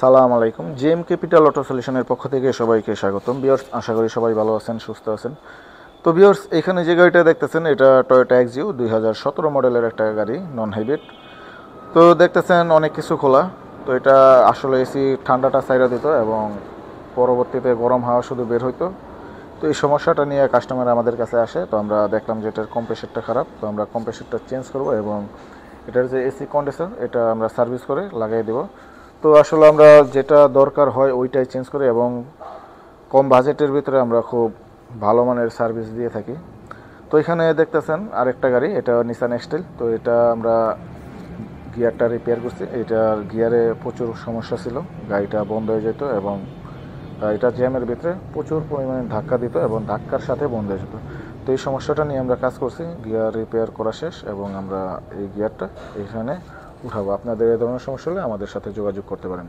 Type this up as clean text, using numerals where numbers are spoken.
সালাম আলাইকুম। JM capital auto সলিউশনের পক্ষ থেকে সবাইকে স্বাগতম। ভিউয়ার্স, আশা করি সবাই ভালো আছেন, সুস্থ আছেন। তো ভিউয়ার্স, এখানে যে গাড়িটা দেখতেছেন এটা টয়োটা এক্সিও 2017 মডেলের একটা গাড়ি, নন হাইব্রিড। তো দেখতেছেন অনেক কিছু খোলা। তো এটা আসলে এসি ঠান্ডাটা ছাইড়া দিত এবং পরবর্তীতে গরম হাওয়া শুধু বের হইতো। তো এই সমস্যাটা নিয়ে কাস্টমার আমাদের কাছে আসে। তো আমরা দেখলাম যে এটার কম্প্রেসারটা খারাপ, তো আমরা কম্প্রেসারটা চেঞ্জ করব এবং এটার যে এসি কন্ডেন্সার এটা আমরা সার্ভিস করে লাগিয়ে দেব। তো আসলে আমরা যেটা দরকার হয় ওইটাই চেঞ্জ করি এবং কম বাজেটের ভিতরে আমরা খুব ভালো মানের সার্ভিস দিয়ে থাকি। তো এখানে দেখতেছেন আরেকটা গাড়ি, এটা নিসান এক্সটেল। তো এটা আমরা গিয়ারটা রিপেয়ার করছি। এটার গিয়ারে প্রচুর সমস্যা ছিল, গাড়িটা বন্ধ হয়ে যেত এবং এটা জ্যামের ভিতরে প্রচুর পরিমাণে ধাক্কা দিত এবং ধাক্কার সাথে বন্ধ হয়ে যেত। তো এই সমস্যাটা নিয়ে আমরা কাজ করছি, গিয়ার রিপেয়ার করা শেষ এবং আমরা এই গিয়ারটা এখানে উঠাবো। আপনাদের এই ধরনের সমস্যা হলে আমাদের সাথে যোগাযোগ করতে পারেন।